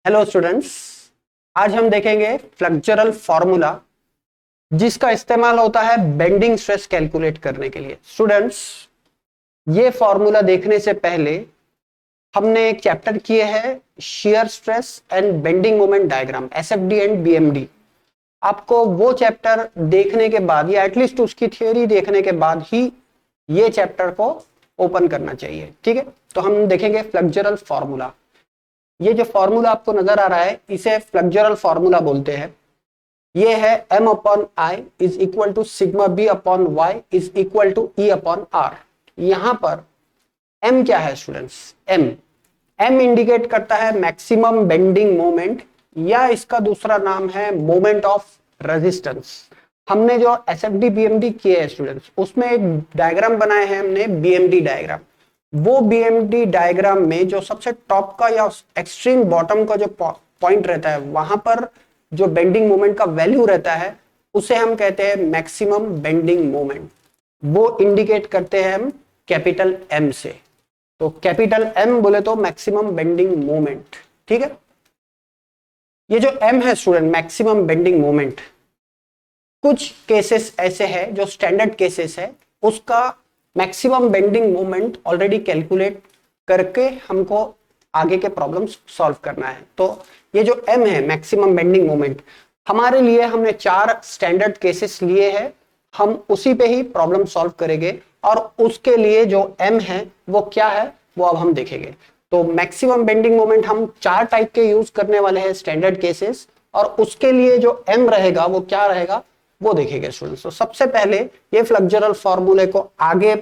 Hello students, आज हम देखेंगे फ्लेक्चरल फॉर्मूला जिसका इस्तेमाल होता है बेंडिंग स्ट्रेस कैलकुलेट करने के लिए। स्टूडेंट्स, ये फॉर्मूला देखने से पहले हमने एक चैप्टर किए हैं shear stress and bending moment diagram, SFD and BMD. आपको वो चैप्टर देखने के बाद या एटलीस्ट उसकी थ्योरी देखने के बाद ही ये चैप्टर को ओपन करना चाहिए। ठीक है, तो हम देखेंगे फ्लेक्चरल फॉर्मूला। ये जो फॉर्मूला आपको नजर आ रहा है इसे फ्लेक्चरल फॉर्मूला बोलते हैं। ये है m upon I is equal to sigma B upon Y is equal to E upon R. यहां पर m क्या है स्टूडेंट्स? m इंडिकेट करता है मैक्सिमम बेंडिंग मोमेंट या इसका दूसरा नाम है मोमेंट ऑफ रेजिस्टेंस। हमने जो एसएफडी बीएमडी किए हैं स्टूडेंट्स, उसमें एक डायग्राम बनाए हैं हमने, बीएमडी डायग्राम। वो बीएमडी डायग्राम में जो सबसे टॉप का या एक्सट्रीम बॉटम का जो पॉइंट रहता है वहां पर जो बेंडिंग मोमेंट का वैल्यू रहता है उसे हम कहते हैं मैक्सिमम बेंडिंग मोमेंट। वो इंडिकेट करते हैं हम कैपिटल एम से। तो कैपिटल एम बोले तो मैक्सिमम बेंडिंग मोमेंट। ठीक है, ये जो एम है स्टूडेंट, मैक्सिमम बेंडिंग मोमेंट, कुछ केसेस ऐसे हैं जो स्टैंडर्ड केसेस है, उसका maximum bending moment already calculate करके हमको आगे के प्रॉब्लम्स सॉल्व करना है। तो ये जो m है मैक्सिमम बेंडिंग मोमेंट, हमारे लिए हमने 4 स्टैंडर्ड केसेस लिए हैं, हम उसी पे ही प्रॉब्लम सॉल्व करेंगे और उसके लिए जो m है वो क्या है वो अब हम देखेंगे। तो मैक्सिमम बेंडिंग मोमेंट हम 4 टाइप के यूज करने वाले हैं स्टैंडर्ड केसेस, और उसके लिए जो m रहेगा वो क्या रहेगा वो देखेंगे स्टूडेंट्स। तो सबसे पहले ये फ्लेक्चरल फॉर्मूले को आगे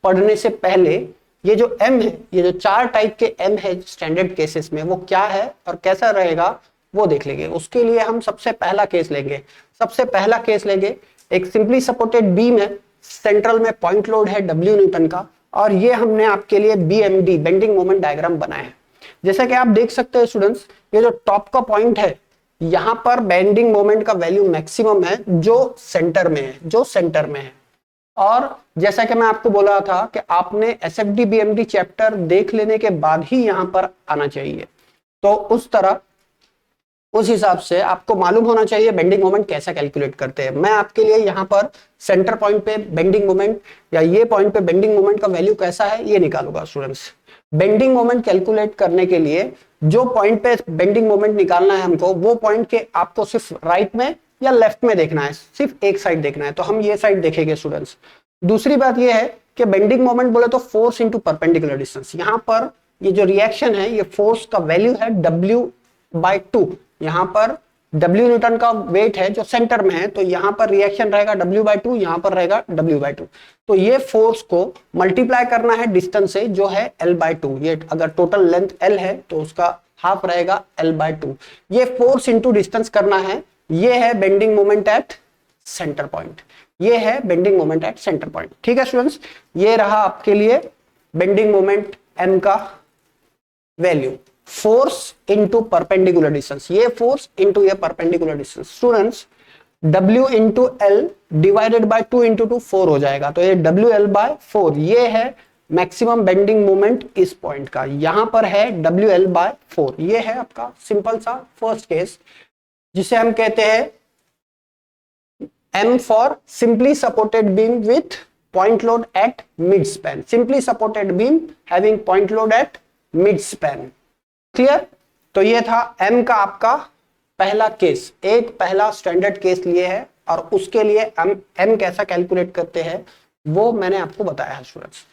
पढ़ने से पहले ये जो m है, ये जो 4 टाइप के m है स्टैंडर्ड केसेस में, वो क्या है और कैसा रहेगा वो देख लेंगे। उसके लिए हम सबसे पहला केस लेंगे। सबसे पहला केस लेंगे, एक सिंपली सपोर्टेड बीम है, सेंट्रल में पॉइंट लोड है W न्यूटन का, और ये हमने आपके लिए BMD बेंडिंग मोमेंट डायग्राम बनाया है। जैसा कि आप देख सकते हैं स्टूडेंट्स, ये जो टॉप का पॉइंट है यहां पर बेंडिंग मोमेंट का वैल्यू मैक्सिमम है जो सेंटर में है। और जैसा कि मैं आपको बोला था कि आपने एसएफडी बीएमडी चैप्टर देख लेने के बाद ही यहां पर आना चाहिए, तो उस हिसाब से आपको मालूम होना चाहिए बेंडिंग मोमेंट कैसा कैलकुलेट करते हैं। मैं आपके लिए यहां पर सेंटर पॉइंट पे बेंडिंग मोमेंट या ये पॉइंट पे बेंडिंग मोमेंट का वैल्यू कैसा है ये निकालूंगा स्टूडेंट्स। बेंडिंग मोमेंट कैलकुलेट करने के लिए जो पॉइंट पे बेंडिंग मोमेंट निकालना है हमको, वो पॉइंट के आपको सिर्फ राइट में या लेफ्ट में देखना है, सिर्फ एक साइड देखना है। तो हम ये साइड देखेंगे स्टूडेंट्स। दूसरी बात ये है कि बेंडिंग मोमेंट बोले तो फोर्स इंटू परपेंडिकुलर डिस्टेंस। यहां पर ये जो रिएक्शन है, ये फोर्स का वैल्यू है W/2। यहां पर W न्यूटन का वेट है जो सेंटर में है, तो यहां पर रिएक्शन रहेगा W/2, यहां पर रहेगा W/2। तो ये फोर्स को मल्टीप्लाई करना है डिस्टेंस से जो है L/2। ये अगर टोटल लेंथ L है तो उसका हाफ रहेगा L/2। ये फोर्स इंटू डिस्टेंस करना है। ये है bending moment at centre point. ये है bending moment at centre point. ठीक है स्टूडेंट्स, ये रहा आपके लिए बेंडिंग मोमेंट m का value. Force into perpendicular distance, ये फोर्स इंटू ये perpendicular distance. Students, W into L divided by 2 into 2 4 हो जाएगा, तो ये WL/4। ये है मैक्सिमम बेंडिंग मोमेंट इस पॉइंट का, यहां पर है WL/4। ये है आपका सिंपल सा फर्स्ट केस, जिसे हम कहते हैं M for simply supported beam with point load at mid span. Simply supported beam having point load at mid span. Clear? तो ये था M का आपका पहला केस, एक पहला स्टैंडर्ड केस लिए है, और उसके लिए M कैसा कैलकुलेट करते हैं वो मैंने आपको बताया है स्टूडेंट्स।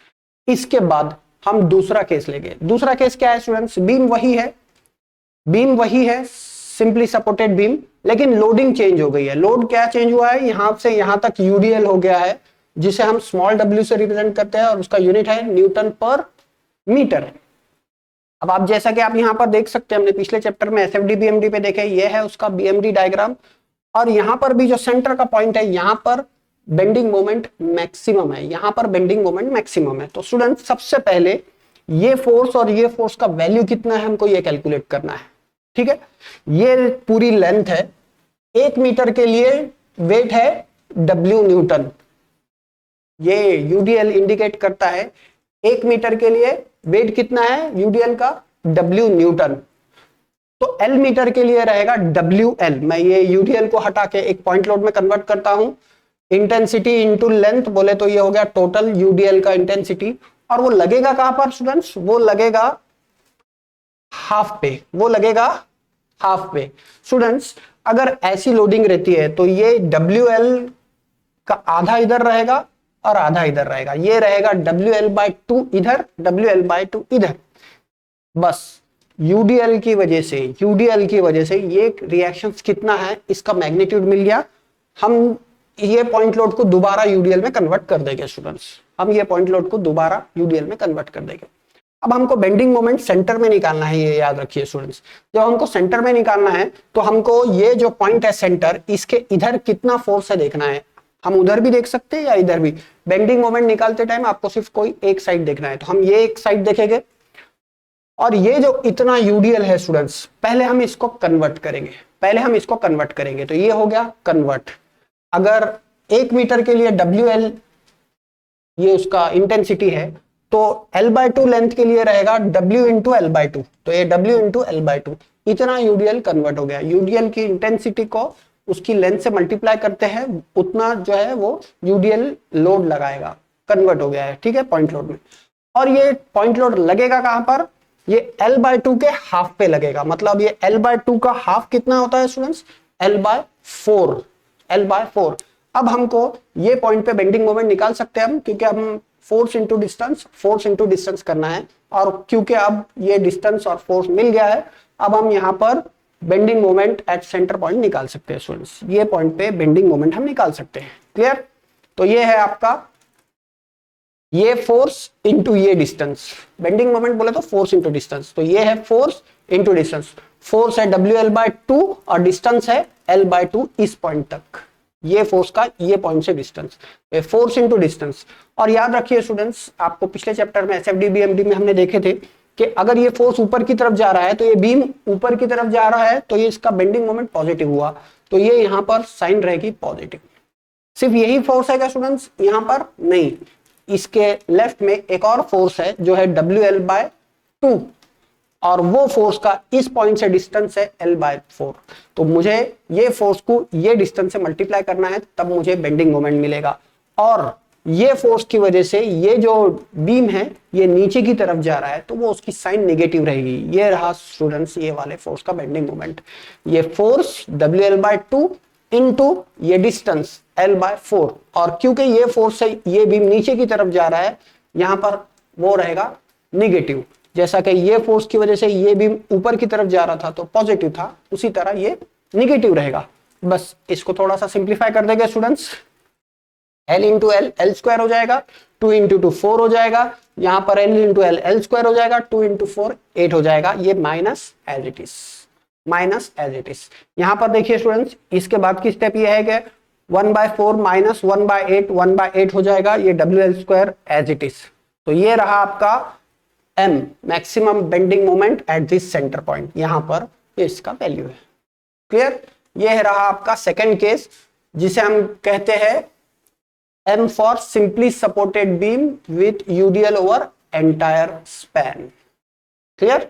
इसके बाद हम दूसरा केस लेंगे। दूसरा केस क्या है स्टूडेंट्स? बीम वही है, सिंपली सपोर्टेड बीम, लेकिन लोडिंग चेंज हो गई है। लोड क्या चेंज हुआ है? यहां से यहां तक UDL हो गया है, जिसे हम स्मॉल w से रिप्रेजेंट करते हैं, और उसका यूनिट है न्यूटन पर मीटर। अब आप जैसा कि आप यहां पर देख सकते हैं, हमने पिछले चैप्टर में एसएफडी बीएमडी पे देखे, ये है उसका बीएमडी डायग्राम, और यहां पर भी जो सेंटर का पॉइंट है यहां पर बेंडिंग मोमेंट मैक्सिमम है, यहां पर बेंडिंग मोमेंट मैक्सिमम है। तो स्टूडेंट, सबसे पहले ये फोर्स और ये फोर्स का वैल्यू कितना है हमको ये कैलकुलेट करना है। ठीक है, ये पूरी लेंथ है, 1 मीटर के लिए वेट है W न्यूटन। ये UDL इंडिकेट करता है 1 मीटर के लिए वेट कितना है UDL का, W न्यूटन। तो एल मीटर के लिए रहेगा WL। मैं ये यूडीएल को हटा के एक पॉइंट लोड में कन्वर्ट करता हूं, इंटेंसिटी इंटू लेंथ बोले तो ये हो गया टोटल यूडीएल का इंटेंसिटी। और वो लगेगा कहां पर स्टूडेंट्स, वो लगेगा हाफ पे, वो लगेगा हाफ पे। स्टूडेंट्स अगर ऐसी लोडिंग रहती है तो ये WL का आधा इधर रहेगा और आधा इधर रहेगा, ये रहेगा WL/2 इधर, WL/2 इधर। बस यूडीएल की वजह से ये रिएक्शंस कितना है इसका मैग्नीट्यूड मिल गया। हम ये पॉइंट लोड को दोबारा यूडीएल में कन्वर्ट कर देंगे स्टूडेंट्स, हम ये पॉइंट लोड को दोबारा यूडीएल में कन्वर्ट कर देंगे। अब हमको बेंडिंग मोमेंट सेंटर में निकालना है, ये याद रखिए स्टूडेंट्स। जब हमको सेंटर में निकालना है तो हमको ये जो पॉइंट है सेंटर, इसके इधर कितना फोर्स है देखना है। हम उधर भी देख सकते हैं या इधर भी। बेंडिंग मोमेंट निकालते टाइम आपको सिर्फ कोई एक साइड देखना है, तो हम ये एक साइड देखेंगे। और ये जो इतना यूडीएल है स्टूडेंट्स, पहले हम इसको कन्वर्ट करेंगे, तो ये हो गया कन्वर्ट। अगर 1 मीटर के लिए WL ये उसका इंटेंसिटी है, तो L/2 लेंथ के लिए रहेगा W इंटू L/2, तो ये W इंटू L/2 इतना यूडीएल कन्वर्ट हो गया। यूडीएल की इंटेंसिटी को उसकी लेंथ से मल्टीप्लाई करते हैं, उतना जो है वो यूडीएल लोड लगाएगा, कन्वर्ट हो गया है, ठीक है, पॉइंट लोड में। और ये पॉइंट लोड लगेगा कहां पर, ये L/2 के हाफ पे लगेगा। मतलब ये L/2 का हाफ कितना होता है स्टूडेंट्स, L/4। अब हमको ये पॉइंट पे बेंडिंग मोमेंट निकाल सकते हैं हम, क्योंकि हम फोर्स इंटू डिस्टेंस करना है। और क्योंकि अब ये डिस्टेंस और फोर्स मिल गया है, अब हम यहाँ पर bending moment at centre point निकाल सकते हैं स्टूडेंट्स। ये पॉइंट पे बेंडिंग मोमेंट हम निकाल सकते हैं। क्लियर? तो ये है आपका ये फोर्स इंटू ये डिस्टेंस। बेंडिंग मोमेंट बोले तो फोर्स इंटू डिस्टेंस, तो ये है फोर्स इंटू डिस्टेंस। फोर्स है WL/2 और डिस्टेंस है L/2 इस पॉइंट तक। ये फोर्स का ये पॉइंट से डिस्टेंस, फोर्स इंटू डिस्टेंस। और याद रखिए स्टूडेंट्स, आपको पिछले चैप्टर में SFD BMD में हमने देखे थे कि अगर ये फोर्स ऊपर की तरफ जा रहा है, तो ये बीम ऊपर की तरफ जा रहा है, तो ये इसका बेंडिंग मोमेंट पॉजिटिव हुआ, तो ये यहाँ पर साइन रहेगी पॉजिटिव। सिर्फ यही फोर्स है क्या स्टूडेंट्स, यहाँ पर नहीं, इसके लेफ्ट में एक और फोर्स है जो है WL/2, और वो फोर्स का इस पॉइंट से डिस्टेंस है L/4। तो मुझे ये फोर्स को ये डिस्टेंस से मल्टीप्लाई करना है, तब मुझे बेंडिंग मोमेंट मिलेगा। और ये फोर्स की वजह से ये जो बीम है ये नीचे की तरफ जा रहा है, तो वो उसकी साइन नेगेटिव रहेगी। ये रहा स्टूडेंट्स ये वाले फोर्स का बेंडिंग मोमेंट। ये फोर्स WL/2 इंटू ये डिस्टेंस L/4, और क्योंकि ये फोर्स से ये बीम नीचे की तरफ जा रहा है, यहां पर वो रहेगा निगेटिव। जैसा कि ये फोर्स की वजह से ये बीम ऊपर की तरफ जा रहा था तो पॉजिटिव था, उसी तरह ये निगेटिव रहेगा। बस इसको थोड़ा सा सिंप्लीफाई कर देंगे students. L into L L square हो जाएगा, 2 इंटू 2 4 हो जाएगा, यहां पर L into L L square हो जाएगा, 2 इंटू 4 8 हो जाएगा। ये माइनस एज इट इज। यहां पर देखिए स्टूडेंट्स, इसके बाद की स्टेप ये है कि 1/4 माइनस 1/8 1/8 हो जाएगा, ये WL² एज इट इज। तो ये रहा आपका M, maximum bending moment at this centre point, यहां पर ये इसका वैल्यू है। क्लियर? ये रहा आपका सेकंड केस, जिसे हम कहते हैं M for simply supported beam width UDL over entire span. Clear?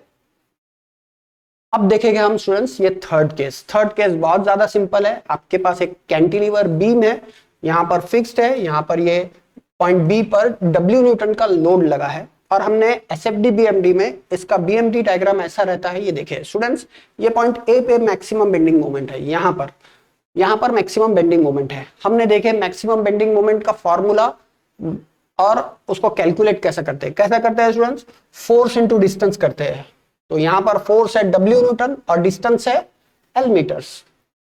अब देखेंगे हम स्टूडेंट्स ये थर्ड केस बहुत ज्यादा सिंपल है। आपके पास एक कैंटिलीवर बीम है, यहां पर फिक्स्ड है, यहां पर ये पॉइंट बी पर W न्यूटन का लोड लगा है, और हमने SFD BMD में इसका BMD डायग्राम ऐसा रहता है। ये देखिए स्टूडेंट्स, ये पॉइंट ए पे मैक्सिमम बेंडिंग मोमेंट है, यहां पर मैक्सिमम बेंडिंग मोमेंट है। हमने देखे मैक्सिमम बेंडिंग मोमेंट का फॉर्मूला और उसको कैलकुलेट कैसे करते हैं स्टूडेंट्स, फोर्स इंटू डिस्टेंस करते हैं। तो यहां पर फोर्स है W न्यूटन और डिस्टेंस है L मीटर्स,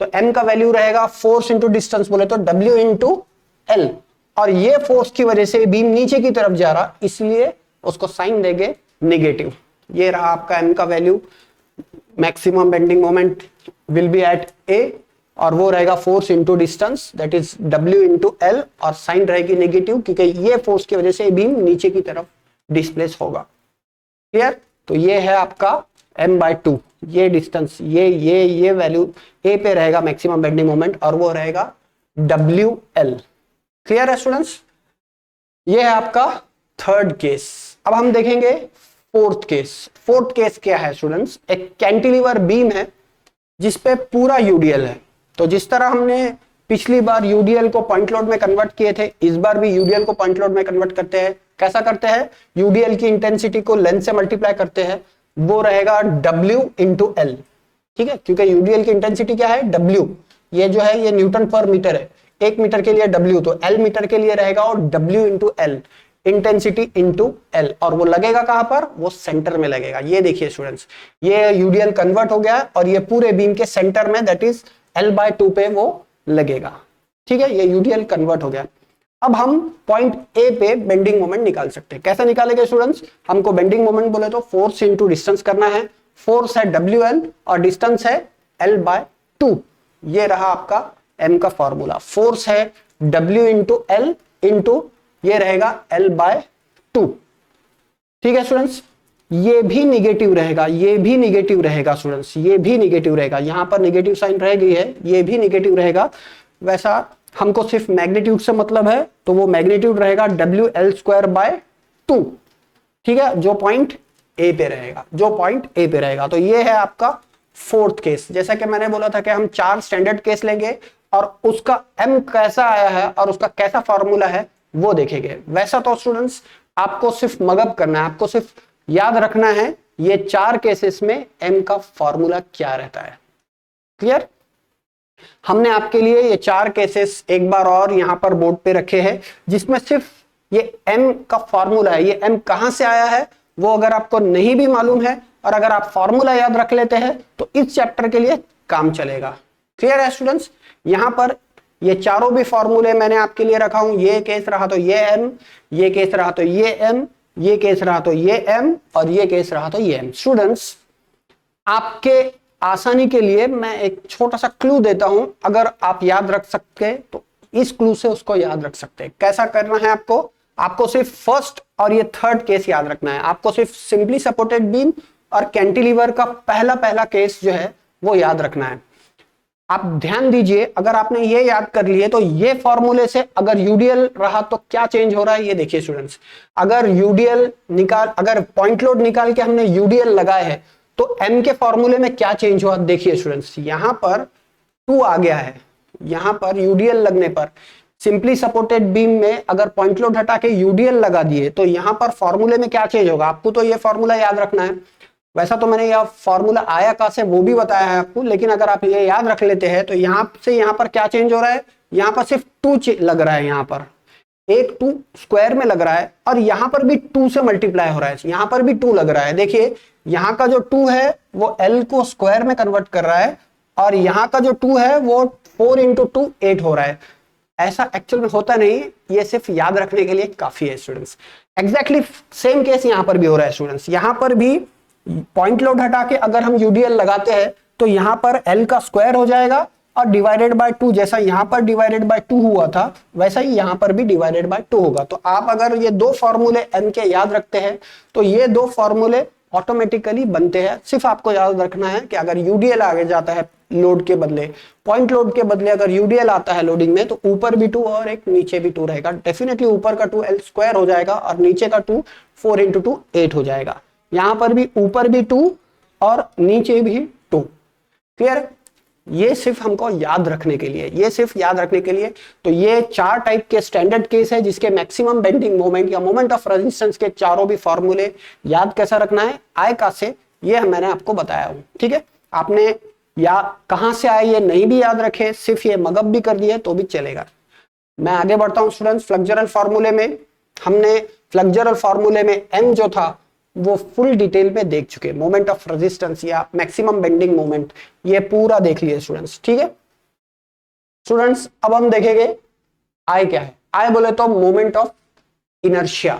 तो M का वैल्यू रहेगा फोर्स इंटू डिस्टेंस बोले तो W इंटू L, और ये फोर्स की वजह से बीम नीचे की तरफ जा रहा, इसलिए उसको साइन देंगे नेगेटिव। ये रहा आपका M का value, maximum bending moment will be at A, और वो रहेगा force into distance that is W into L, और साइन रहेगी नेगेटिव क्योंकि ये फोर्स की वजह से बीम नीचे की तरफ डिस्प्लेस होगा। क्लियर? तो ये है आपका M/2, ये डिस्टेंस, ये वैल्यू A पे रहेगा मैक्सिमम बेंडिंग मोमेंट, और वो रहेगा WL। क्लियर है स्टूडेंट्स? ये है आपका थर्ड केस। अब हम देखेंगे फोर्थ केस क्या है स्टूडेंट्स? एक कैंटिलीवर बीम है जिसपे पूरा यूडीएल है। तो जिस तरह हमने पिछली बार यूडीएल को पॉइंट लोड में कन्वर्ट किए थे, इस बार भी यूडीएल को पॉइंट लोड में कन्वर्ट करते हैं। कैसा करते हैं? यूडीएल की इंटेंसिटी को लेंथ से मल्टीप्लाई करते हैं, वो रहेगा W इंटू एल। ठीक है, क्योंकि यूडीएल की इंटेंसिटी क्या है? W। ये जो है ये न्यूटन पर मीटर है, 1 मीटर के लिए W, तो L मीटर के लिए रहेगा और W into L, intensity into L. और वो लगेगा कहां पर? वो सेंटर में लगेगा। ये देखिए स्टूडेंट्स, ये यूडीएल कन्वर्ट हो गया और ये पूरे बीम के सेंटर में, दैट इज L/2 पे वो लगेगा। ठीक है, ये यूडीएल कन्वर्ट हो गया। अब हम पॉइंट ए पे बेंडिंग मोमेंट निकाल सकते हैं। कैसे निकालेंगे स्टूडेंट्स? हमको बेंडिंग मोमेंट बोले तो फोर्स इंटू डिस्टेंस करना है। फोर्स है WL और डिस्टेंस है L/2। ये रहा आपका M का फॉर्मूला। फोर्स है W इंटू एल इंटू ये रहेगा L/2। ठीक है स्टूडेंट्स, ये भी निगेटिव रहेगा, ये भी निगेटिव रहेगा स्टूडेंट्स, ये भी निगेटिव रहेगा। यहां पर निगेटिव साइन रह गई है, ये भी निगेटिव रहेगा। वैसा हमको सिर्फ मैग्नीट्यूड से मतलब है, तो वो मैग्नीट्यूड रहेगा WL²/2। ठीक है, जो पॉइंट ए पे रहेगा, जो पॉइंट ए पे रहेगा। तो ये है आपका फोर्थ केस। जैसा कि मैंने बोला था कि हम 4 स्टैंडर्ड केस लेंगे और उसका M कैसा आया है और उसका कैसा फॉर्मूला है वो देखेंगे। वैसा तो स्टूडेंट्स आपको सिर्फ मगअप करना है, आपको सिर्फ याद रखना है ये 4 केसेस में M का फॉर्मूला क्या रहता है। क्लियर? हमने आपके लिए ये 4 केसेस एक बार और यहां पर बोर्ड पे रखे हैं, जिसमें सिर्फ ये M का फॉर्मूला है। ये M कहां से आया है वो अगर आपको नहीं भी मालूम है और अगर आप फॉर्मूला याद रख लेते हैं तो इस चैप्टर के लिए काम चलेगा। क्लियर है स्टूडेंट्स? यहां पर ये चारों भी फॉर्मूले मैंने आपके लिए रखा हूं। ये केस रहा तो ये M, ये केस रहा तो ये M, ये केस रहा तो ये M और ये केस रहा तो ये M। स्टूडेंट्स आपके आसानी के लिए मैं एक छोटा सा क्लू देता हूं, अगर आप याद रख सकते तो इस क्लू से उसको याद रख सकते हैं। कैसा करना है आपको? आपको सिर्फ फर्स्ट और ये थर्ड केस याद रखना है। आपको सिर्फ सिंपली सपोर्टेड बीम और कैंटिलीवर का पहला केस जो है वो याद रखना है। आप ध्यान दीजिए, अगर आपने ये याद कर लिए तो ये फॉर्मूले से अगर यूडीएल रहा तो क्या चेंज हो रहा है ये देखिए स्टूडेंट्स। अगर यूडीएल निकाल, अगर पॉइंट लोड निकाल के हमने यूडीएल लगाए है तो M के फॉर्मूले में क्या चेंज हुआ देखिए स्टूडेंट्स। यहां पर 2 आ गया है, यहां पर यूडीएल लगने पर सिंपली सपोर्टेड बीम में अगर पॉइंट लोड हटा के यूडीएल लगा दिए तो यहां पर फॉर्मूले में क्या चेंज होगा। आपको तो ये फॉर्मूला याद रखना है। वैसा तो मैंने यह फॉर्मूला आया कहां से वो भी बताया है आपको, लेकिन अगर आप ये याद रख लेते हैं तो यहां से यहां पर क्या चेंज हो रहा है। यहां पर सिर्फ 2 लग रहा है, यहां पर एक 2 स्क्वायर में लग रहा है और यहां पर भी 2 से मल्टीप्लाई हो रहा है, यहां पर भी 2 लग रहा है। देखिए यहां का जो 2 है वो L को स्क्वायर में कन्वर्ट कर रहा है और यहां का जो 2 है वो 4 इंटू 2 8 हो रहा है। ऐसा एक्चुअल में होता नहीं, ये सिर्फ याद रखने के लिए काफी है स्टूडेंट्स। एग्जैक्टली सेम केस यहां पर भी हो रहा है स्टूडेंट्स। यहां पर भी पॉइंट लोड हटा के अगर हम यूडीएल लगाते हैं तो यहां पर L का स्क्वायर हो जाएगा और डिवाइडेड बाय 2, जैसा यहां पर डिवाइडेड बाय 2 हुआ था वैसा ही यहां पर भी डिवाइडेड बाय 2 होगा। तो आप अगर ये 2 फॉर्मूले M के याद रखते हैं तो ये 2 फॉर्मूले ऑटोमेटिकली बनते हैं। सिर्फ आपको याद रखना है कि अगर यूडीएल आगे जाता है लोड के बदले, पॉइंट लोड के बदले अगर यूडीएल आता है लोडिंग में तो ऊपर भी 2 और एक नीचे भी 2 रहेगा। डेफिनेटली ऊपर का 2 L स्क्वायर हो जाएगा और नीचे का 2 4 इंटू 2 8 हो जाएगा। यहां पर भी ऊपर भी 2 और नीचे भी 2। क्लियर? ये सिर्फ हमको याद रखने के लिए, ये सिर्फ याद रखने के लिए। तो ये 4 टाइप के स्टैंडर्ड केस है जिसके मैक्सिमम बेंडिंग मोमेंट या मोमेंट ऑफ रेजिस्टेंस के चारों भी फॉर्मूले याद कैसा रखना है आय का से, ये मैंने आपको बताया हूं। ठीक है, आपने या कहां से आए ये नहीं भी याद रखे, सिर्फ ये मगअप भी कर दिए तो भी चलेगा। मैं आगे बढ़ता हूं स्टूडेंट्स। फ्लेक्सुरल फॉर्मूले में हमने फ्लेक्सुरल फॉर्मूले में M जो था वो फुल डिटेल में देख चुके। मोमेंट ऑफ रेजिस्टेंस या मैक्सिमम बेंडिंग मोमेंट ये पूरा देख लिए स्टूडेंट्स। ठीक है स्टूडेंट्स, अब हम देखेंगे I क्या है। I बोले तो मोमेंट ऑफ इनर्शिया।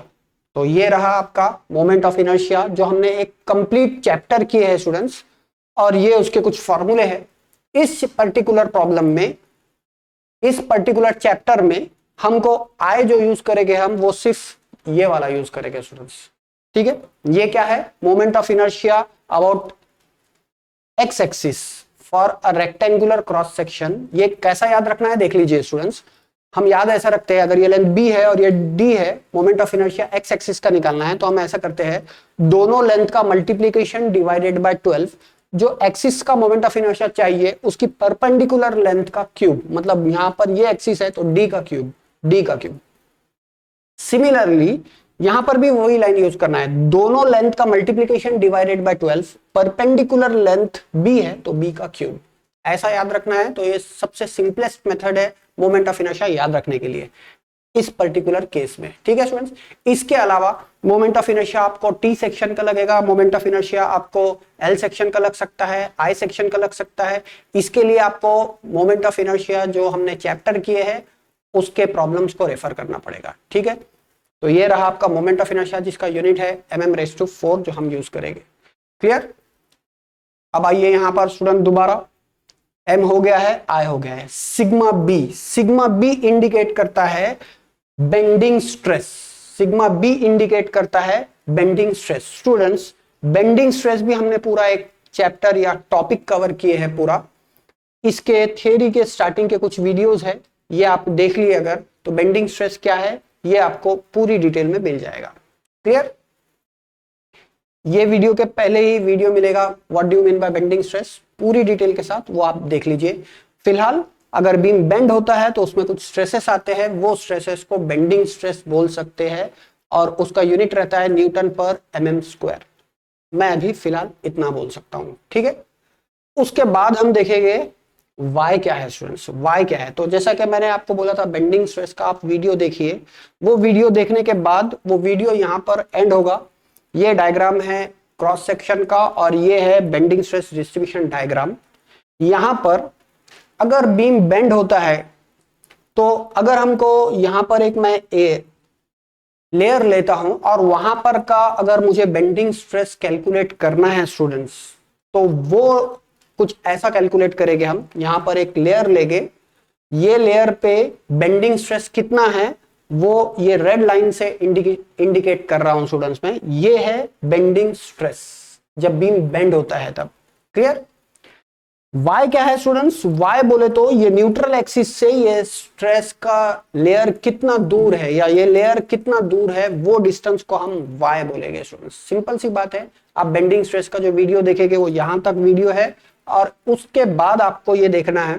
तो ये रहा आपका मोमेंट ऑफ इनर्शिया जो हमने एक कंप्लीट चैप्टर किए हैं स्टूडेंट्स, और ये उसके कुछ फॉर्मूले हैं। इस पर्टिकुलर प्रॉब्लम में, इस पर्टिकुलर चैप्टर में हमको I जो यूज करेंगे हम वो सिर्फ ये वाला यूज करेंगे स्टूडेंट्स। ठीक है, ये क्या है? Moment of inertia about x axis for a rectangular cross section. ये कैसा याद रखना है देख लीजिए स्टूडेंट्स। हम याद ऐसा रखते हैं, अगर ये लेंथ बी है और ये डी है, moment of inertia x axis का निकालना है, तो हम ऐसा करते हैं, दोनों लेंथ का मल्टीप्लीकेशन डिवाइडेड बाय 12, जो एक्सिस का मोमेंट ऑफ इनर्शिया चाहिए उसकी परपेंडिकुलर लेंथ का क्यूब, मतलब यहां पर ये एक्सिस है तो डी का क्यूब, डी का क्यूब। सिमिलरली यहां पर भी वही लाइन यूज करना है, दोनों लेंथ का multiplication divided by 12, perpendicular length B है तो बी का क्यूब, ऐसा याद रखना है। तो ये सबसे सिंपलेस्ट मेथड है मोमेंट ऑफ इनर्शिया याद रखने के लिए इस पर्टिकुलर केस में, ठीक है स्टूडेंट्स। इसके अलावा मोमेंट ऑफ इनर्शिया आपको टी सेक्शन का लगेगा, मोमेंट ऑफ इनर्शिया आपको एल सेक्शन का लग सकता है, आई सेक्शन का लग सकता है। इसके लिए आपको मोमेंट ऑफ इनर्शिया जो हमने चैप्टर किए हैं उसके प्रॉब्लम्स को रेफर करना पड़ेगा, ठीक है। तो ये रहा आपका मोमेंट ऑफ इनर्शिया जिसका यूनिट है mm⁴ जो हम यूज करेंगे, क्लियर। अब आइए यहां पर स्टूडेंट दोबारा, m हो गया है, I हो गया है, सिग्मा बी इंडिकेट करता है bending stress, sigma B indicate करता है bending stress. Students bending stress भी हमने पूरा एक चैप्टर या टॉपिक कवर किए हैं पूरा, इसके थियरी के स्टार्टिंग के कुछ वीडियोस है, ये आप देख लिए अगर, तो बेंडिंग स्ट्रेस क्या है ये आपको पूरी डिटेल में मिल जाएगा, क्लियर। ये वीडियो के पहले ही वीडियो मिलेगा what do you mean by bending stress, पूरी डिटेल के साथ, वो आप देख लीजिए। फिलहाल अगर बीम बेंड होता है तो उसमें कुछ स्ट्रेसेस आते हैं, वो स्ट्रेसेस को बेंडिंग स्ट्रेस बोल सकते हैं और उसका यूनिट रहता है न्यूटन पर mm²। मैं अभी फिलहाल इतना बोल सकता हूं, ठीक है। उसके बाद हम देखेंगे y क्या है स्टूडेंट्स, y क्या है। तो जैसा कि मैंने आपको बोला था बेंडिंग स्ट्रेस का आप वीडियो देखिए, वो वीडियो देखने के बाद वो वीडियो यहां पर एंड होगा। ये डायग्राम है क्रॉस सेक्शन का और ये है बेंडिंग स्ट्रेस डिस्ट्रीब्यूशन डायग्राम। यहां पर अगर बीम बेंड होता है तो अगर हमको यहां पर एक मैं लेयर लेता हूं और वहां पर का अगर मुझे बेंडिंग स्ट्रेस कैलकुलेट करना है स्टूडेंट्स, तो वो कुछ ऐसा कैलकुलेट करेंगे हम। यहां पर एक लेयर लेंगे, ये लेयर पे बेंडिंग स्ट्रेस कितना है वो ये रेड लाइन से इंडिकेट कर रहा हूं स्टूडेंट्स में, ये है बेंडिंग स्ट्रेस जब बीम बेंड होता है तब, क्लियर। y क्या है स्टूडेंट्स, y बोले तो ये न्यूट्रल एक्सिस से ये स्ट्रेस का लेयर कितना दूर है या ये लेयर कितना दूर है, वो डिस्टेंस को हम y बोलेंगे स्टूडेंट्स। सिंपल सी बात है, आप बेंडिंग स्ट्रेस का जो वीडियो देखेंगे वो यहां तक वीडियो है और उसके बाद आपको ये देखना है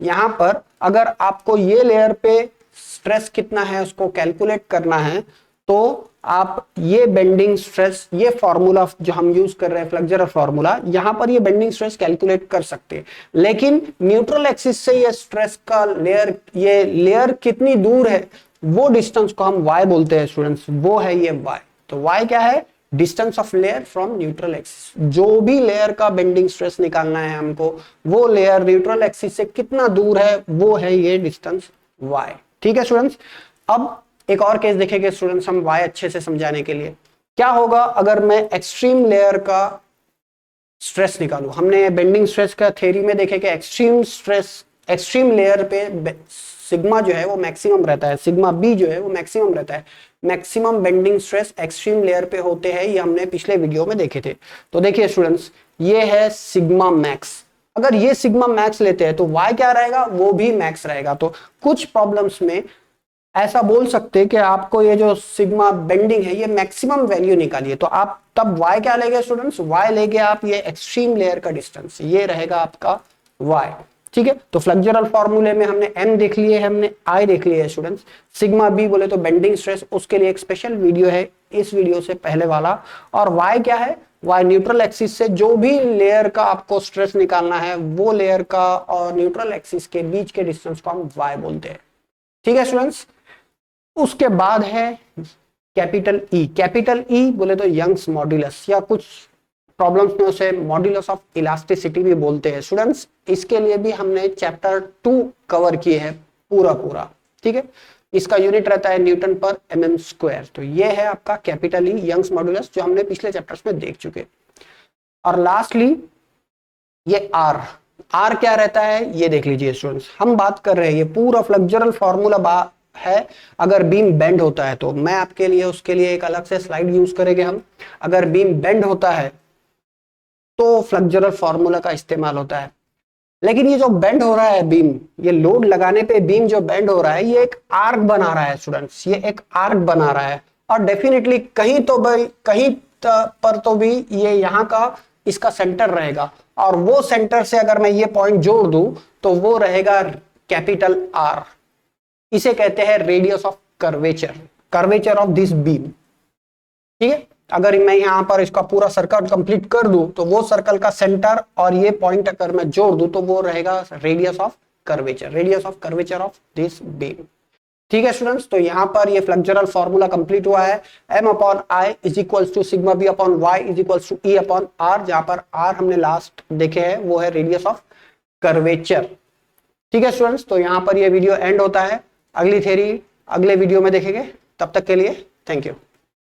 यहां पर अगर आपको ये लेयर पे स्ट्रेस कितना है उसको कैलकुलेट करना है तो आप ये बेंडिंग स्ट्रेस, ये फॉर्मूला जो हम यूज कर रहे हैं फ्लेक्सुरल फॉर्मूला, यहां पर ये बेंडिंग स्ट्रेस कैलकुलेट कर सकते हैं। लेकिन न्यूट्रल एक्सिस से ये स्ट्रेस का लेयर, ये लेयर कितनी दूर है वो डिस्टेंस को हम y बोलते हैं स्टूडेंट्स, वो है ये y। तो y क्या है, distance of layer from neutral axis. जो भी लेयर का बेंडिंग स्ट्रेस निकालना है हमको, वो लेयर न्यूट्रल एक्सिस से कितना दूर है वो है ये डिस्टेंस y, ठीक है स्टूडेंट्स। अब एक और केस देखेंगे स्टूडेंट्स हम y अच्छे से समझाने के लिए। क्या होगा अगर मैं एक्सट्रीम लेयर का स्ट्रेस निकालूं, हमने बेंडिंग स्ट्रेस का थ्योरी में देखे कि एक्सट्रीम स्ट्रेस, एक्सट्रीम लेयर पे सिग्मा जो है वो मैक्सिमम रहता है, सिग्मा बी जो है वो मैक्सिमम रहता है। Maximum bending stress extreme layer पे होते हैं, ये हमने पिछले वीडियो में देखे थे। तो देखिए स्टूडेंट्स ये है सिग्मा मैक्स, अगर ये सिग्मा मैक्स लेते हैं तो y क्या रहेगा, वो भी मैक्स रहेगा। तो कुछ प्रॉब्लम्स में ऐसा बोल सकते हैं कि आपको ये जो सिग्मा बेंडिंग है ये मैक्सिमम वैल्यू निकालिए, तो आप तब y क्या लेंगे स्टूडेंट्स, y लेके आप ये एक्सट्रीम लेयर का डिस्टेंस, ये रहेगा आपका y, ठीक है। तो फ्लेक्सुरल फॉर्मूले में हमने m देख लिए, हमने I देख लिए है स्टूडेंट्स। सिग्मा b बोले तो बेंडिंग स्ट्रेस, उसके लिए एक स्पेशल वीडियो है इस वीडियो से पहले वाला। और y क्या है, y न्यूट्रल एक्सिस से जो भी लेयर का आपको स्ट्रेस निकालना है वो लेयर का और न्यूट्रल एक्सिस के बीच के डिस्टेंस को हम y बोलते हैं, ठीक है स्टूडेंट्स। उसके बाद है कैपिटल ई, कैपिटल ई बोले तो यंग्स मॉड्यूलस या कुछ प्रॉब्लम्स में उसे मॉड्यूलस ऑफ इलास्टिसिटी भी बोलते हैं स्टूडेंट्स। इसके लिए भी हमने चैप्टर 2 कवर किए हैं पूरा, ठीक है। इसका यूनिट रहता है न्यूटन पर mm²। तो ये है आपका कैपिटल ई यंग्स मॉड्यूलस जो हमने पिछले चैप्टर्स में देख चुके। और लास्टली ये आर क्या रहता है ये देख लीजिए स्टूडेंट्स। हम बात कर रहे हैं ये पूरा फ्लेक्सुरल फॉर्मूला है अगर बीम बेंड होता है, तो मैं आपके लिए उसके लिए एक अलग से स्लाइड यूज करेंगे हम। अगर बीम बेंड होता है तो फ्लेक्सुरल फॉर्मूला का इस्तेमाल होता है। लेकिन ये जो बेंड हो रहा है बीम, ये लोड लगाने पे बीम जो बेंड हो रहा है, ये एक आर्क बना रहा है स्टूडेंट्स, ये एक आर्क बना रहा है। और डेफिनेटली कहीं तो भाई कहीं पर तो भी ये यहाँ का इसका सेंटर रहेगा, और वो सेंटर से अगर मैं ये पॉइंट जोड़ दूं तो वो रहेगा कैपिटल आर। इसे कहते हैं radius of curvature, curvature of this beam. ठीक है, अगर मैं यहां पर इसका पूरा सर्कल कंप्लीट कर दूं तो वो सर्कल का सेंटर और ये पॉइंट अगर मैं जोड़ दूं तो वो रहेगा radius of curvature, radius of curvature of this beam. ठीक है स्टूडेंट्स, तो यहां पर ये फ्लेक्चरल फॉर्मूला कंप्लीट हुआ है। m upon I is equals to sigma B upon Y is equals to E upon R, जहां पर आर हमने लास्ट देखे हैं वो है रेडियस ऑफ कर्वेचर। ठीक है स्टूडेंट्स, तो यहां पर ये वीडियो एंड होता है। अगली थ्योरी अगले वीडियो में देखेंगे, तब तक के लिए थैंक यू।